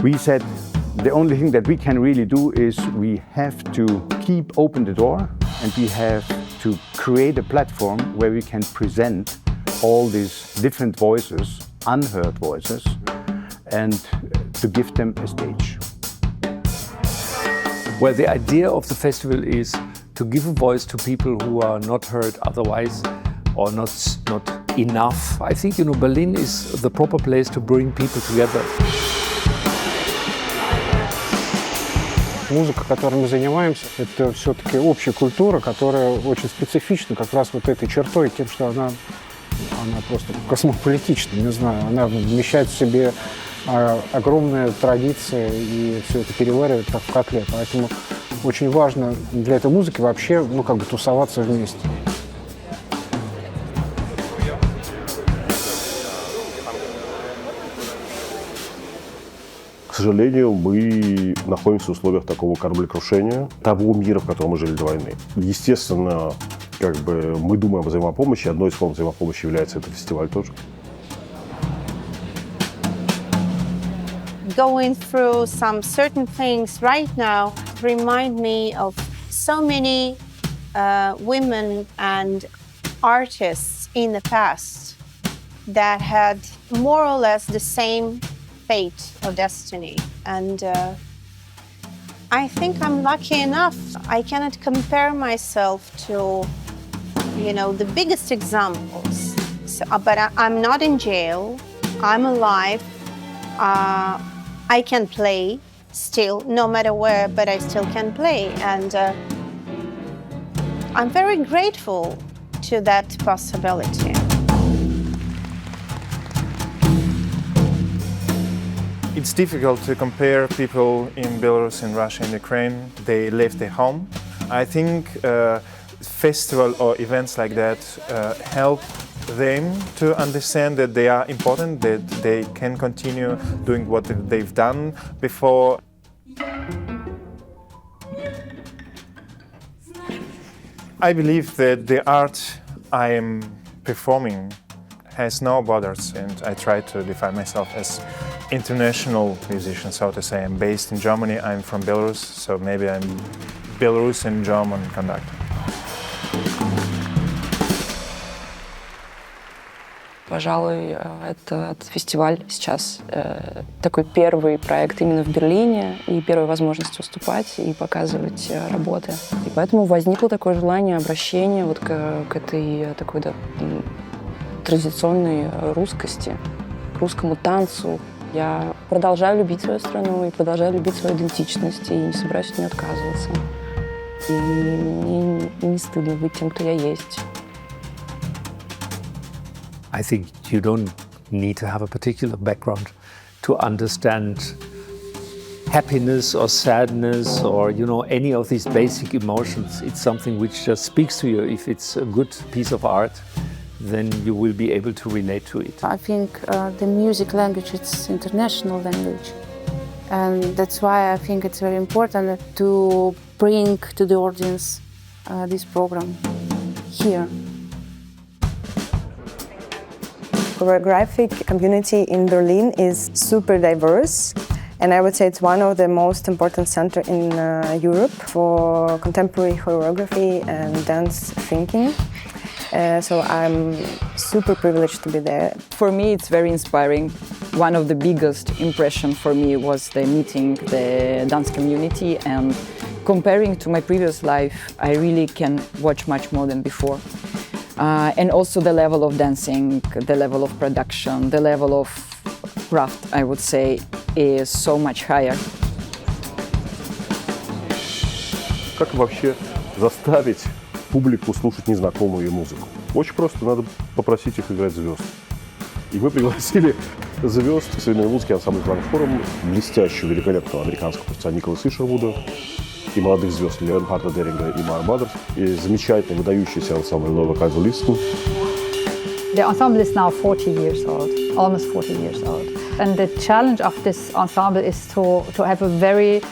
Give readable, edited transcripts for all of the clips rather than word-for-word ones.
We said the only thing that we can really do is we have to keep open the door, and we have to create a platform where we can present all these different voices, unheard voices, and to give them a stage. Well, the idea of the festival is to give a voice to people who are not heard otherwise or not enough. I think, Berlin is the proper place to bring people together. Музыка, которой мы занимаемся, это все-таки общая культура, которая очень специфична как раз вот этой чертой, тем, что она просто космополитична, не знаю, она вмещает в себе огромные традиции и все это переваривает как в котле. Поэтому очень важно для этой музыки вообще, тусоваться вместе. К сожалению, мы находимся в условиях такого кораблекрушения, того мира, в котором мы жили до войны. Естественно, мы думаем о взаимопомощи. Одной из форм взаимопомощи является этот фестиваль тоже. Going through some certain things right now remind me of so many women and artists in the past that had more or less the same fate or destiny. And I think I'm lucky enough. I cannot compare myself to, the biggest examples. But I'm not in jail. I'm alive. I can play still, no matter where, but I still can play. And I'm very grateful to that possibility. It's difficult to compare people in Belarus, in Russia, and Ukraine. They left their home. I think festival or events like that help them to understand that they are important, that they can continue doing what they've done before. I believe that the art I am performing has no borders, and I try to define myself as international musician, so to say. I'm based in Germany, I'm from Belarus, so maybe I'm Belarusian German conductor. Пожалуй, этот фестиваль сейчас такой первый проект именно в Берлине и первая возможность выступать и показывать работы. И поэтому возникло такое желание обращения вот к этой такой традиционной русскости, к русскому танцу. Я продолжаю любить свою страну и продолжаю любить свою идентичность и не собираюсь от нее отказываться. И мне не стыдно быть тем, кто я есть. I think you don't need to have a particular background to understand happiness or sadness or, any of these basic emotions. It's something which just speaks to you. If it's a good piece of art, then you will be able to relate to it. I think the music language is international language. And that's why I think it's very important to bring to the audience this program here. Choreographic community in Berlin is super diverse, and I would say it's one of the most important centers in Europe for contemporary choreography and dance thinking. So I'm super privileged to be there. For me, it's very inspiring. One of the biggest impressions for me was the meeting the dance community, and comparing to my previous life, I really can watch much more than before. And also the level of dancing, the level of production, the level of craft, I would say, is so much higher. Как вообще заставить публику слушать незнакомую ей музыку? Очень просто, надо попросить их играть звезд. И мы пригласили звезд современной музыки ансамбля «Форум», блестящего, великолепного американского певца Николаса Ишервуда, и молодых звезд Леонхарда Деринга и Майя Мадерс, и замечательный, выдающийся ансамбль Нова Кайзерлisten. The ensemble is now 40 years old, almost 40 years old. And the challenge of this ensemble is to have a very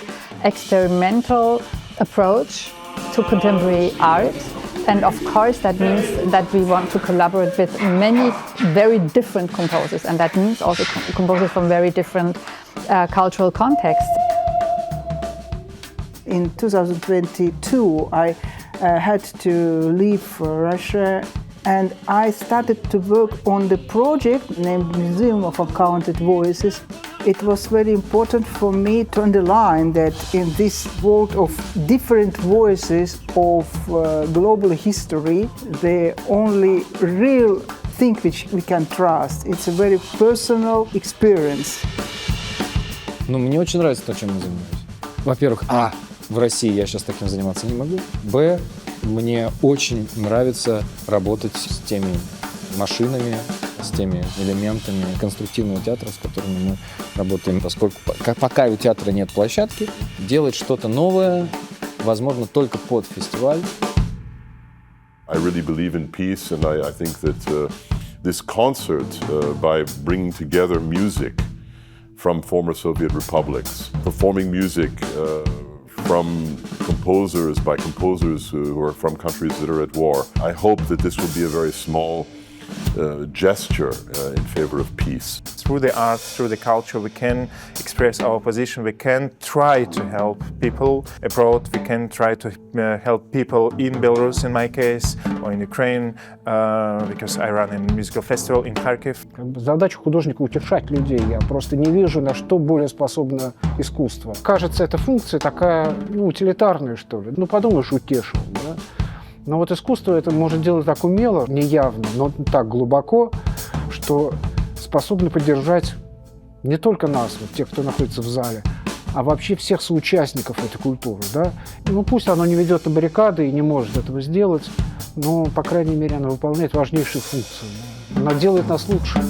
experimental approach to contemporary art. And of course that means that we want to collaborate with many very different composers, and that means also composers from very different cultural context. In 2022, I had to leave Russia, and I started to work on the project named Museum of Uncounted Voices. It was very important for me to underline that in this world of different voices of global history, the only real thing which we can trust, it's a very personal experience. Ну, мне очень нравится то, чем я занимаюсь. Во-первых, в России я сейчас таким заниматься не могу. Б, мне очень нравится работать с теми машинами, с теми элементами конструктивного театра, с которыми мы работаем, поскольку пока у театра нет площадки, делать что-то новое возможно только под фестиваль. I really believe in peace, and I think that this concert, by bringing together music from former Soviet republics, performing music from composers by composers who are from countries that are at war, I hope that this will be a very small gesture in favor of peace. Through the art, through the culture, we can express our position. We can try to help people abroad. We can try to help people in Belarus, in my case, or in Ukraine, because I run a musical festival in Kharkiv. Задача художника — утешать людей. Я просто не вижу, на что более способно искусство. Кажется, эта функция такая, утилитарная, что ли. Подумаешь, утешил, да? Но вот искусство это может делать так умело, неявно, но так глубоко, что способно поддержать не только нас, вот тех, кто находится в зале, а вообще всех соучастников этой культуры. Да? Пусть оно не ведет на баррикады и не может этого сделать, но, по крайней мере, оно выполняет важнейшие функции. Оно делает нас лучше.